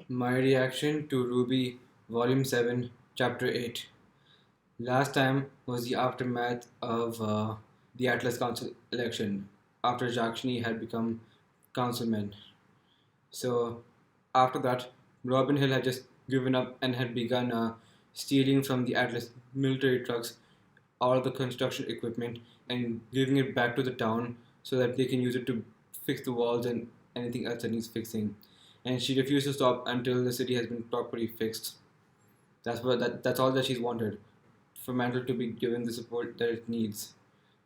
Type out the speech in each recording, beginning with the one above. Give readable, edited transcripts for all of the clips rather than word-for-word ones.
My reaction to RWBY Volume 7, Chapter 8. Last time was the aftermath of the Atlas Council election, after Jakshni had become councilman. So, after that, Robin Hill had just given up and had begun stealing from the Atlas military trucks all the construction equipment and giving it back to the town so that they can use it to fix the walls and anything else that needs fixing. And she refused to stop until the city has been properly fixed. That's all that she's wanted, for Mantle to be given the support that it needs.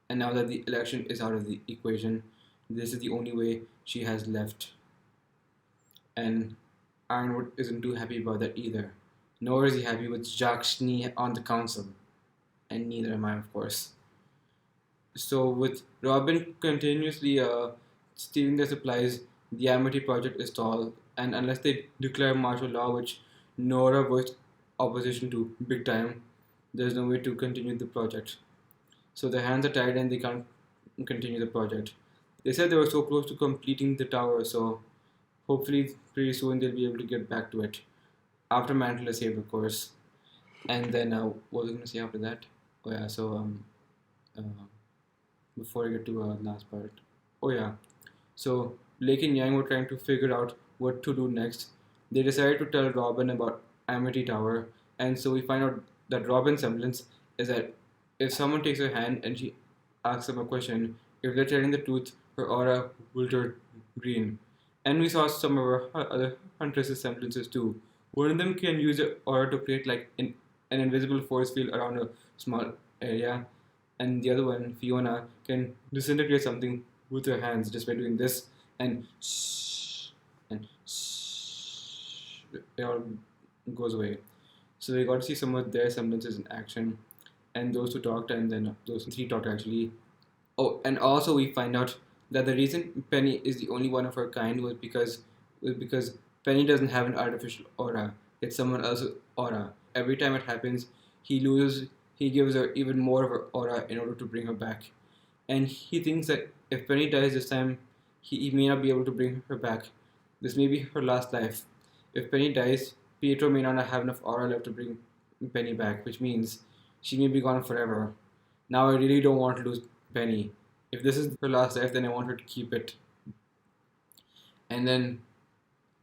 And now that the election is out of the equation, this is the only way she has left. And Ironwood isn't too happy about that either. Nor is he happy with Jacques Schnee on the council. And neither am I, of course. So, with Robin continuously stealing their supplies, the Amity project is stalled, and unless they declare martial law, which Nora voiced opposition to big time, there's no way to continue the project. So their hands are tied and they can't continue the project. They said they were so close to completing the tower, so hopefully pretty soon they'll be able to get back to it. After Mantle is saved, of course. And then, what was I going to say after that? Oh yeah, so uh, before I get to last part. Oh yeah, so Blake and Yang were trying to figure out what to do next. They decided to tell Robin about Amity Tower, and so we find out that Robin's semblance is that if someone takes her hand and she asks them a question, if they're telling the truth, her aura will turn green. And we saw some of our other Huntress's semblances too. One of them can use her aura to create like an invisible force field around a small area, and the other one, Fiona, can disintegrate something with her hands just by doing this and shh and shh. It all goes away. So we got to see some of their semblances in action, and those two talked, and then those three talked actually. Oh, and also we find out that the reason Penny is the only one of her kind was because Penny doesn't have an artificial aura. It's someone else's aura. Every time it happens, he gives her even more of her aura in order to bring her back. And he thinks that if Penny dies this time, he may not be able to bring her back. This may be her last life. If Penny dies, Pietro may not have enough aura left to bring Penny back, which means she may be gone forever. Now I really don't want to lose Penny. If this is her last life, then I want her to keep it. And then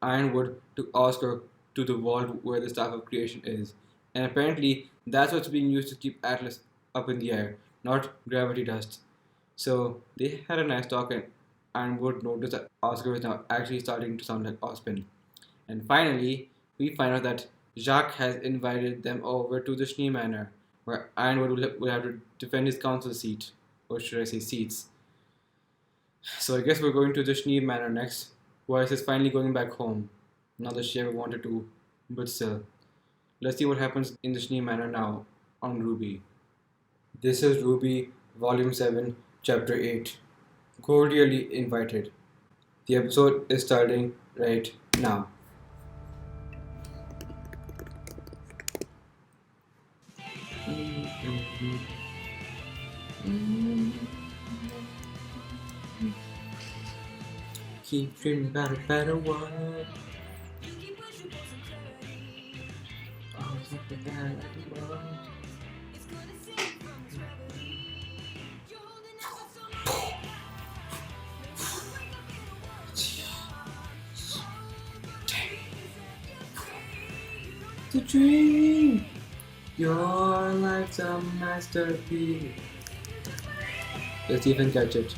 Ironwood to ask her to the vault where the Staff of Creation is. And apparently, that's what's being used to keep Atlas up in the air, not gravity dust. So they had a nice talk, and Ironwood noticed that Oscar is now actually starting to sound like Ospin. And finally, we find out that Jacques has invited them over to the Schnee Manor, where Ironwood will have to defend his council seat, or should I say seats. So I guess we're going to the Schnee Manor next. Weiss is finally going back home. Not that she ever wanted to, but still. Let's see what happens in the Schnee Manor now on RWBY. This is RWBY Volume 7, Chapter 8. Cordially Invited. The episode is starting right now. Keep dreaming about a better world. Always look at that world. The dream. Your life's a masterpiece. Let's even catch it.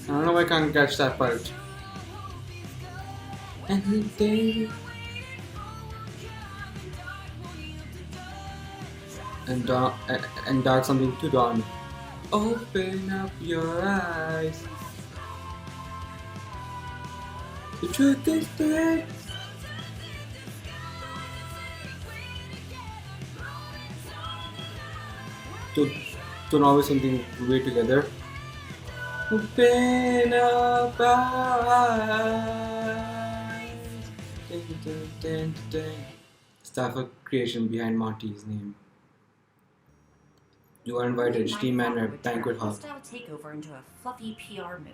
I don't know why I can't catch that part. Anything. And dark something to dawn. Open up your eyes. The truth is there. Don't always something way together. Open up eyes. Dun, dun, dun, dun. Staff of creation behind Monty's name. You are invited, Steam Manor Banquet Hall. Hostile takeover into a fluffy PR move.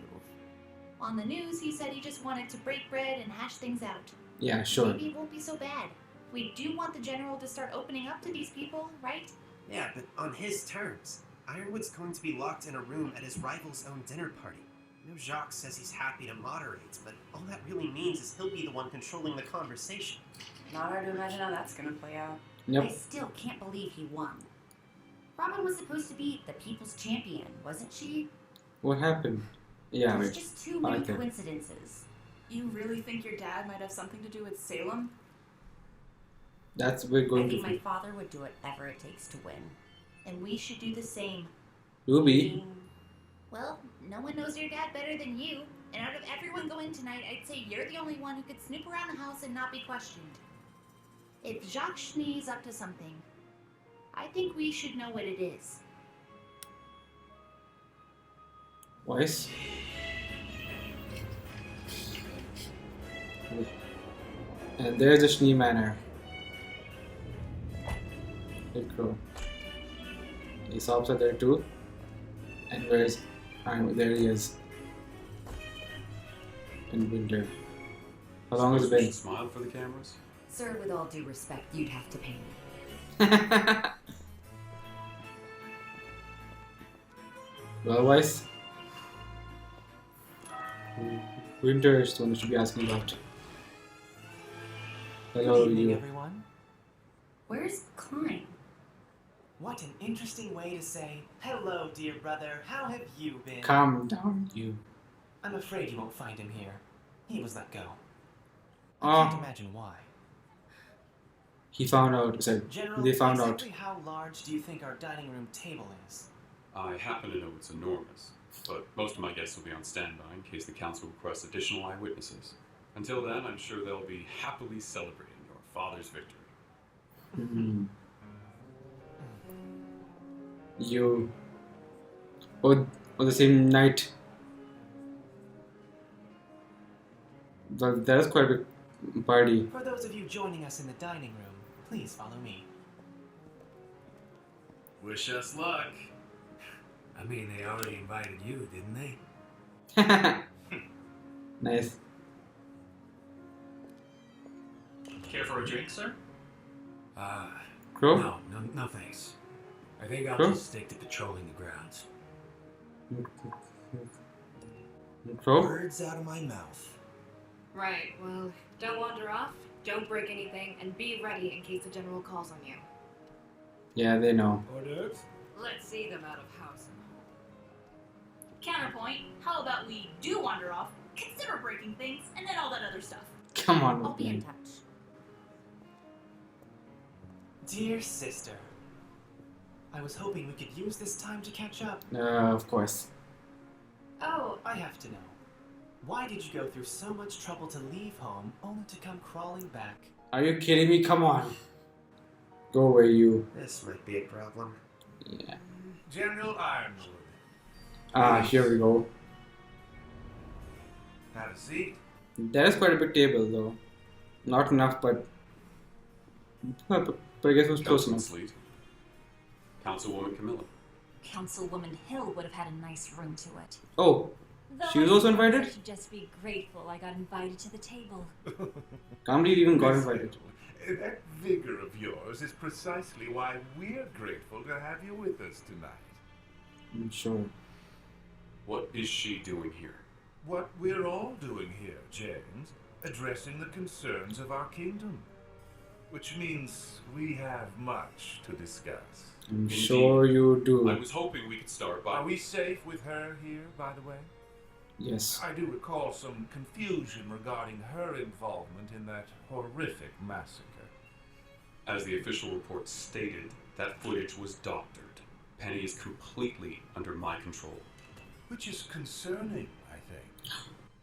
On the news, he said he just wanted to break bread and hash things out. Yeah, sure. Maybe it won't be so bad. We do want the general to start opening up to these people, right? Yeah, but on his terms. Ironwood's going to be locked in a room at his rival's own dinner party. I know Jacques says he's happy to moderate, but all that really means is he'll be the one controlling the conversation. Not hard to imagine how that's gonna play out. Yep. I still can't believe he won. Robin was supposed to be the people's champion, wasn't she? What happened? Yeah, There's wait. just too many Okay. coincidences. You really think your dad might have something to do with Salem? That's we're I going think to. my father would do whatever it takes to win. And we should do the same. Ruby. Well, no one knows your dad better than you. And out of everyone going tonight, I'd say you're the only one who could snoop around the house and not be questioned. If Jacques Schnee's up to something, I think we should know what it is. Voice. And there's the Schnee Manor. Big Crow. Aesop's are there too. And where's Ironwood? There he is. In winter. How long has it been? Smile for the cameras. Sir, with all due respect, you'd have to pay me. Well, Weiss. Winter is the one you should be asking about. Hello, Good evening, you. everyone. Where's Klein? What an interesting way to say, hello, dear brother, how have you been? Calm down, you. I'm afraid you won't find him here. He was let go. Oh. I can't imagine why. He found out. Sorry, General, they found out. exactly how large do you think our dining room table is? I happen to know it's enormous, but most of my guests will be on standby in case the council requests additional eyewitnesses. Until then, I'm sure they'll be happily celebrating your father's victory. Hmm. You. On the same night. Well, that was quite a big party. For those of you joining us in the dining room, please follow me. Wish us luck. I mean, they already invited you, didn't they? Nice. Care for a drink, sir? Crow? No thanks. I think I'll Crow? just stick to patrolling the grounds. Crow? Words out of my mouth. Right, well, don't wander off, don't break anything, and be ready in case the general calls on you. Yeah, they know. Orders? Let's see them out of house and home. Counterpoint, how about we do wander off, consider breaking things, and then all that other stuff. Come on, I'll be in Ruby. touch. Dear sister, I was hoping we could use this time to catch up. Of course. Oh, I have to know. Why did you go through so much trouble to leave home, only to come crawling back? Are you kidding me? Come on. Go away, you. This might be a problem. Yeah. General Ironwood. Ah, here we go. Have a seat. That is quite a big table, though. Not enough, but I guess it was close Councilman enough. Sleet. Councilwoman Camilla. Councilwoman Hill would have had a nice ring to it. Oh, Though she was I also suppose I invited? should just be grateful I got invited to the table. Can't believe you even got invited. That vigor of yours is precisely why we're grateful to have you with us tonight. I'm sure. What is she doing here? What we're all doing here, James, addressing the concerns of our kingdom. Which means we have much to discuss. I'm sure you do. I was hoping we could start by... Are we safe with her here, by the way? Yes. I do recall some confusion regarding her involvement in that horrific massacre. As the official report stated, that footage was doctored. Penny is completely under my control. Which is concerning, I think.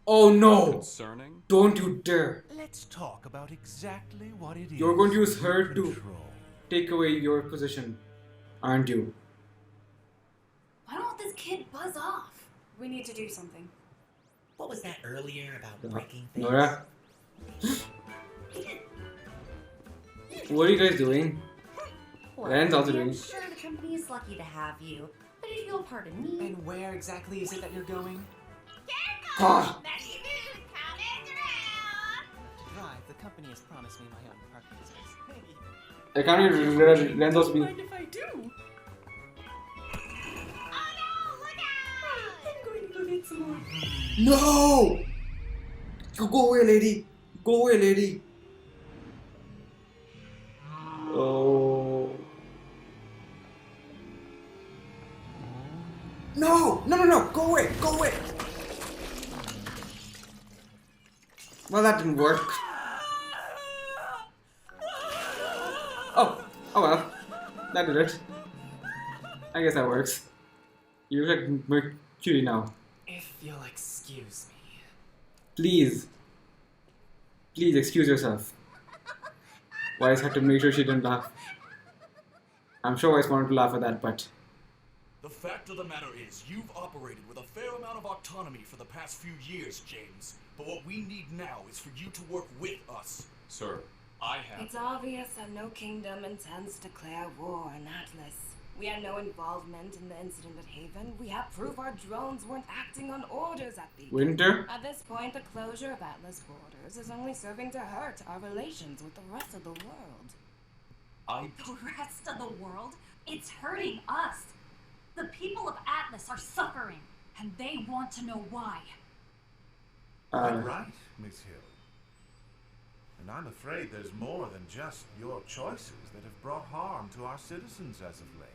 Oh no! Concerning? Don't you dare! Let's talk about exactly what it is. You're going to use her you to control. take away your position, aren't you? Why don't this kid buzz off? We need to do something. What was that earlier about breaking things? Nora? What are you guys doing? Well, Ren's also I'm doing. sure the company is lucky to have you. But if you'll pardon me... And where exactly is it that you're going? God. Drive, the company has promised me my own parking space. I can't even. Ren's also being. Mind if I do? I'm going to go get some more. No! Go away, lady. Go away, lady. Oh. No! No! Go away! Go away! Well, that didn't work. Oh well. That did it. I guess that works. You look like Mercury now. If you'll excuse me. Please. Please excuse yourself. Wise had to make sure she didn't laugh. I'm sure Wise wanted to laugh at that, but... The fact of the matter is, you've operated with a fair amount of autonomy for the past few years, James. But what we need now is for you to work with us. Sir, I have... It's obvious that no kingdom intends to declare war on Atlas. We had no involvement in the incident at Haven. We have proof our drones weren't acting on orders at the... Winter? At this point, the closure of Atlas borders is only serving to hurt our relations with the rest of the world. The rest of the world? It's hurting us. The people of Atlas are suffering, and they want to know why. Quite right, Miss Hill. And I'm afraid there's more than just your choices that have brought harm to our citizens as of late.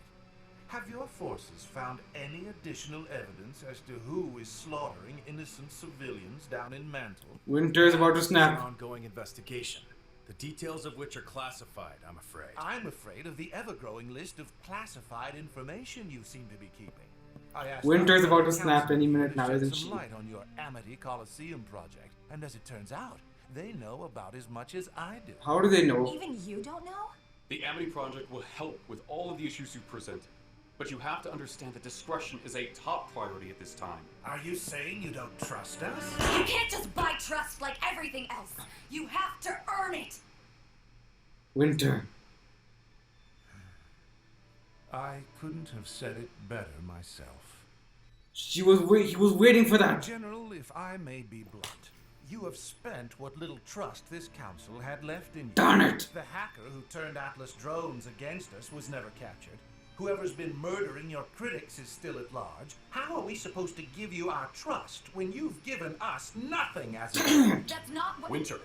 Have your forces found any additional evidence as to who is slaughtering innocent civilians down in Mantle? Winter's about to It's an snap. ongoing investigation, the details of which are classified, I'm afraid. I'm afraid of the ever-growing list of classified information you seem to be keeping. I asked Winter's our about to council snap any minute to now, shed isn't some she? light on your Amity Coliseum project, and as it turns out, they know about as much as I do. How do they know? Even you don't know? The Amity Project will help with all of the issues you presented. But you have to understand that discretion is a top priority at this time. Are you saying you don't trust us? You can't just buy trust like everything else. You have to earn it. Winter. I couldn't have said it better myself. He was waiting for that. General, if I may be blunt, you have spent what little trust this council had left in you. Darn it! The hacker who turned Atlas drones against us was never captured. Whoever's been murdering your critics is still at large. How are we supposed to give you our trust when you've given us nothing as a... That's not what... Winter.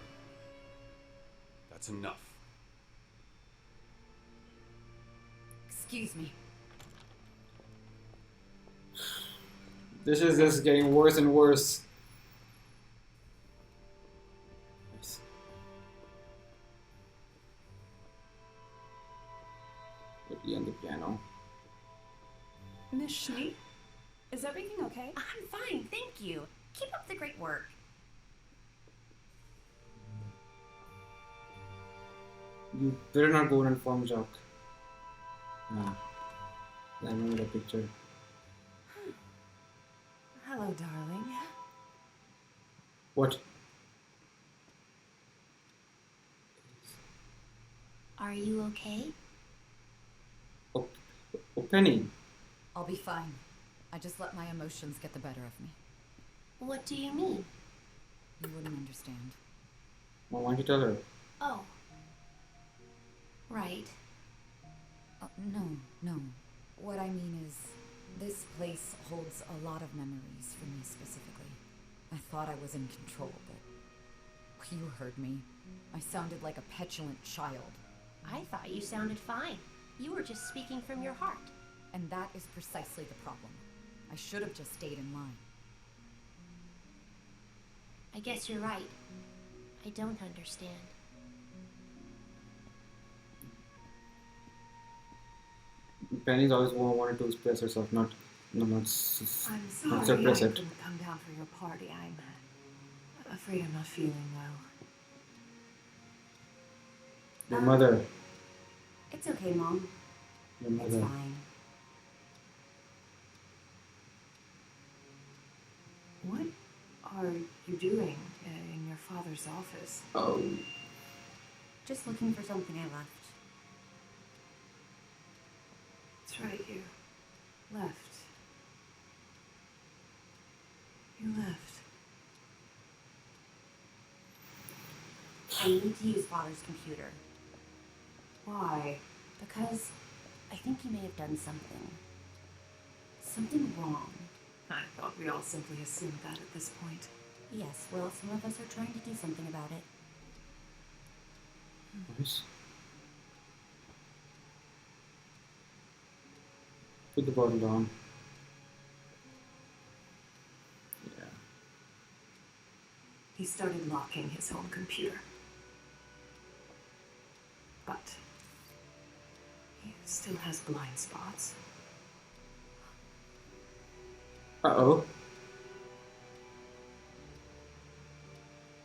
That's enough. Excuse me. This is just getting worse and worse. Nice. Put you on the piano. Miss Schnee, is everything okay? I'm fine, thank you. Keep up the great work. You better not go and inform Jacques. Ah. I remember that picture. Hello, darling. What? Are you okay? Oh, Penny. I'll be fine. I just let my emotions get the better of me. What do you mean? You wouldn't understand. Well, why don't you tell her? Oh. Right. No. What I mean is, this place holds a lot of memories for me specifically. I thought I was in control, but you heard me. I sounded like a petulant child. I thought you sounded fine. You were just speaking from your heart. And that is precisely the problem. I should have just stayed in line. I guess you're right. I don't understand. Penny's always wanted to express herself, not I'm not sorry suppress I it. couldn't come down for your party. I'm afraid I'm not feeling well. Your mother. It's okay, Mom. Your It's mother. fine. are you doing in your father's office? Oh. Just looking for something I left. That's right, you left. You left. I need to use Father's computer. Why? Because I think you may have done something. Something wrong. I thought we all simply assumed that at this point. Yes, well, some of us are trying to do something about it. Nice. Put the bottle down. Yeah. He started locking his home computer. But he still has blind spots. Uh-oh.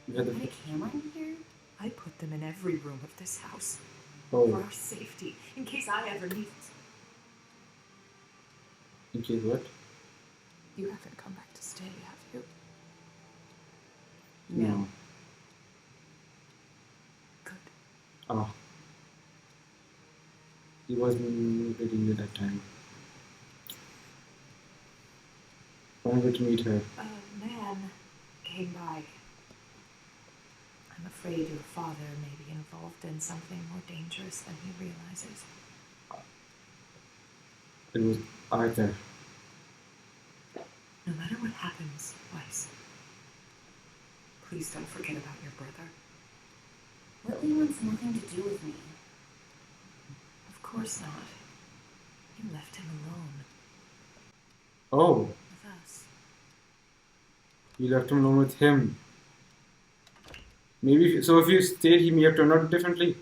You had Put a the... camera in here? I put them in every room of this house. Oh. For our safety, in case I ever need it. In case what? You haven't come back to stay, have you? No. Good. Oh. He wasn't reading at that time. Wanted to meet her. A man came by. I'm afraid your father may be involved in something more dangerous than he realizes. It was Arthur. No matter what happens, Weiss, please don't forget about your brother. Whitley wants nothing to do with me. Of course not. You left him alone. Oh. With us. You left him alone with him. Maybe so. If you stayed, he may have turned out differently.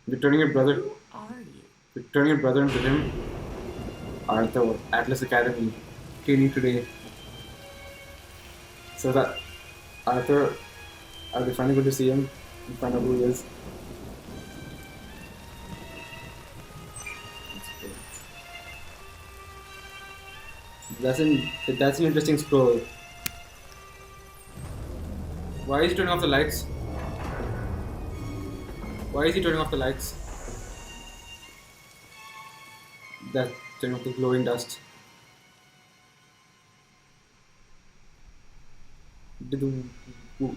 You're turning your brother. Who are you? You're turning your brother into him. Arthur, Atlas Academy, training today. So that Arthur, are we finally going to see him and find out who he is? That's an interesting scroll. Why is he turning off the lights? Why is he turning off the lights? That turning off the glowing dust. Did the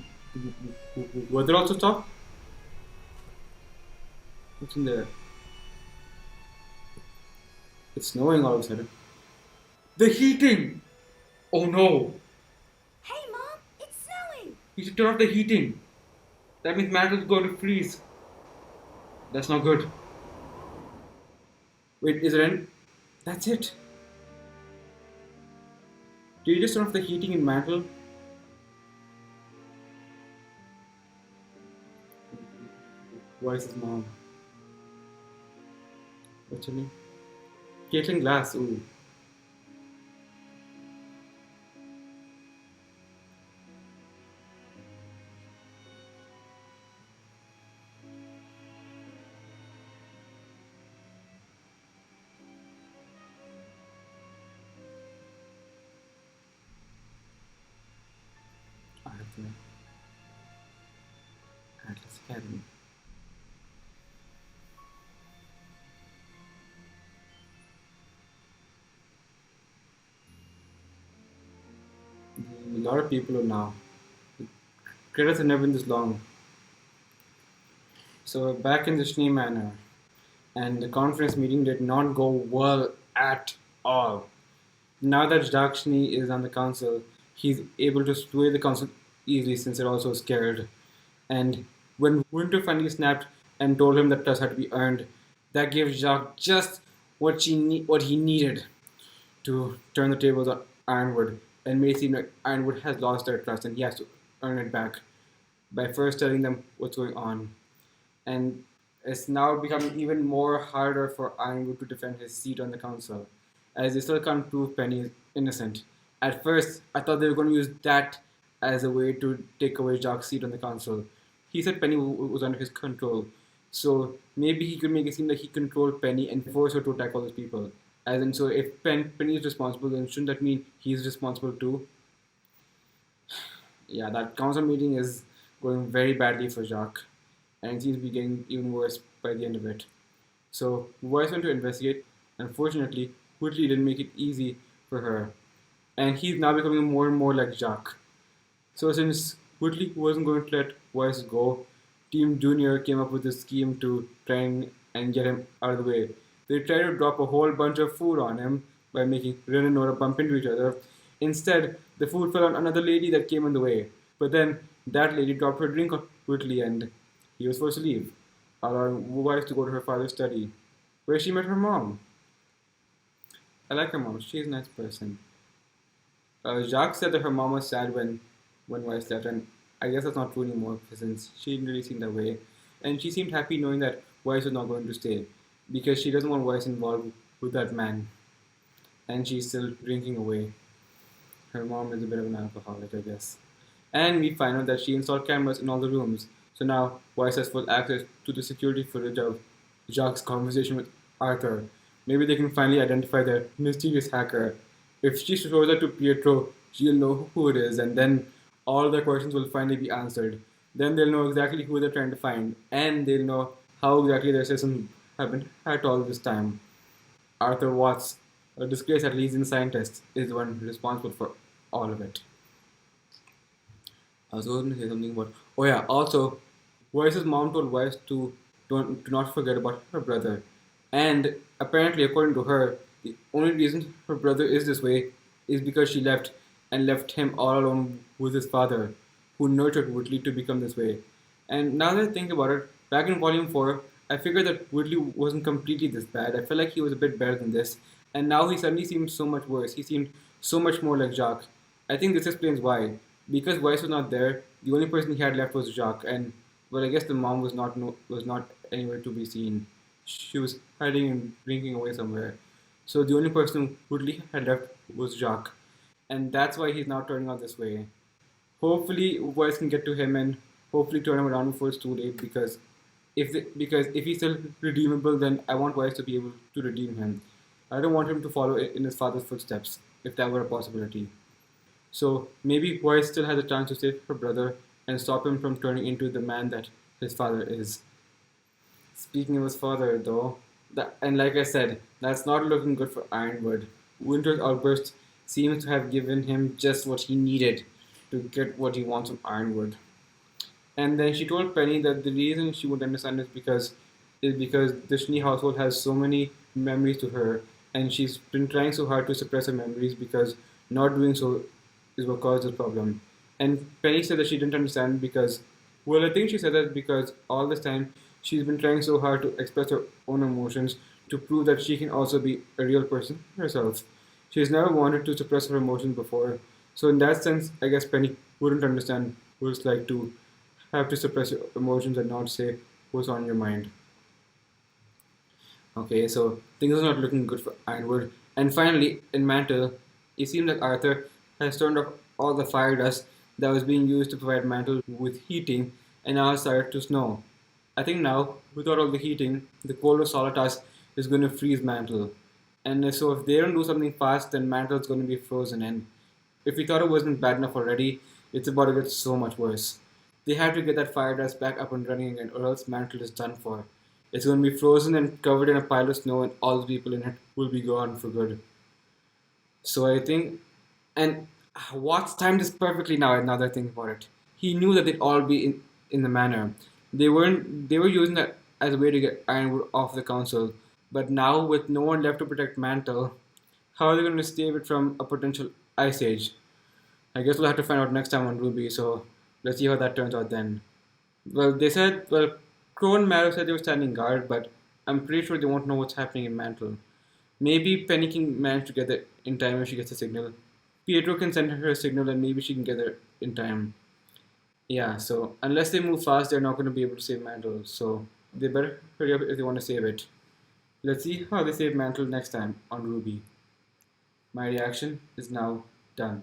weather also stop? What's in there? It's snowing all of a sudden. The heating! Oh no! Hey, Mom! It's snowing! You should turn off the heating. That means Matt is going to freeze. That's not good. Wait, is it in? That's it. Do you just turn off the heating in Mantle? Why is his mom? What's her name? Caitlin Glass, ooh. Arthur. Atlas Academy. A lot of people are now. Credits have never been this long. So we're back in the Schnee Manor, and the conference meeting did not go well at all. Now that Dakshini is on the council, he's able to sway the council easily since they're also scared. And when Winter finally snapped and told him that trust had to be earned, that gave Jacques just what he needed to turn the tables on Ironwood and made it seem like Ironwood has lost their trust and he has to earn it back by first telling them what's going on. And it's now becoming even more harder for Ironwood to defend his seat on the council, as they still can't prove Penny is innocent. At first, I thought they were going to use that as a way to take away Jacques' seat on the council. He said Penny was under his control, so maybe he could make it seem like he controlled Penny and force her to attack all those people. As in, so if Penny is responsible, then shouldn't that mean he's responsible too? Yeah, that council meeting is going very badly for Jacques, and it seems to be getting even worse by the end of it. So Voice went to investigate. Unfortunately, Whitley didn't make it easy for her, and he's now becoming more and more like Jacques. So since Whitley wasn't going to let Voice go, Team Junior came up with a scheme to try and get him out of the way. They tried to drop a whole bunch of food on him by making Ren and Nora bump into each other. Instead, the food fell on another lady that came in the way. But then that lady dropped her drink on Whitley and he was forced to leave, allowing Voice to go to her father's study, where she met her mom. I like her mom, she's a nice person. Jacques said that her mom was sad when Weiss left, and I guess that's not true anymore since she didn't really seem that way. And she seemed happy knowing that Weiss was not going to stay because she doesn't want Weiss involved with that man, and she's still drinking away. Her mom is a bit of an alcoholic, I guess. And we find out that she installed cameras in all the rooms, so now Weiss has full access to the security footage of Jacques' conversation with Arthur. Maybe they can finally identify the mysterious hacker. If she shows it to Pietro, she'll know who it is, and then all their questions will finally be answered. Then they'll know exactly who they're trying to find, and they'll know how exactly their systems have been hacked all this time. Arthur Watts, a disgraced Atlantean scientist, is the one responsible for all of it. I was going to say something about. Oh yeah, also, Voice's mom told Voice to not forget about her brother, and apparently, according to her, the only reason her brother is this way is because she left him all alone with his father, who nurtured Woodley to become this way. And now that I think about it, back in Volume 4, I figured that Woodley wasn't completely this bad. I felt like he was a bit better than this, and now he suddenly seemed so much worse. He seemed so much more like Jacques. I think this explains why. Because Weiss was not there, the only person he had left was Jacques, and well, I guess the mom was not anywhere to be seen. She was hiding and drinking away somewhere. So the only person Woodley had left was Jacques, and that's why he's now turning out this way. Hopefully, Weiss can get to him and hopefully turn him around before it's too late. Because if he's still redeemable, then I want Weiss to be able to redeem him. I don't want him to follow in his father's footsteps, if that were a possibility. So maybe Weiss still has a chance to save her brother and stop him from turning into the man that his father is. Speaking of his father, though, and like I said, that's not looking good for Ironwood. Winter's outburst seems to have given him just what he needed to get what he wants from Ironwood. And then she told Penny that the reason she would understand is because the Schnee household has so many memories to her, and she's been trying so hard to suppress her memories because not doing so is what caused this problem. And Penny said that she didn't understand because, well, I think she said that because all this time she's been trying so hard to express her own emotions to prove that she can also be a real person herself. She's never wanted to suppress her emotions before, so in that sense, I guess Penny wouldn't understand what it's like to have to suppress your emotions and not say what's on your mind. Okay, so things are not looking good for Ironwood. And finally, in Mantle, it seems like Arthur has turned off all the fire dust that was being used to provide Mantle with heating, and now it's started to snow. I think now, without all the heating, the cold of Solitas is going to freeze Mantle. And so if they don't do something fast, then Mantle's going to be frozen. And if we thought it wasn't bad enough already, it's about to get so much worse. They have to get that fire dust back up and running again, or else Mantle is done for. It's going to be frozen and covered in a pile of snow, and all the people in it will be gone for good. So I think, and Watts timed this perfectly now that I think about it. He knew that they'd all be in the manor. They were using that as a way to get Ironwood off the council. But now, with no one left to protect Mantle, how are they going to save it from a potential ice age? I guess we'll have to find out next time on RWBY, so let's see how that turns out then. Crow and Marrow said they were standing guard, but I'm pretty sure they won't know what's happening in Mantle. Maybe Penny can manage to get there in time if she gets a signal. Pietro can send her a signal and maybe she can get there in time. Yeah, so unless they move fast, they're not going to be able to save Mantle, so they better hurry up if they want to save it. Let's see how they save Mantle next time on RWBY. My reaction is now done.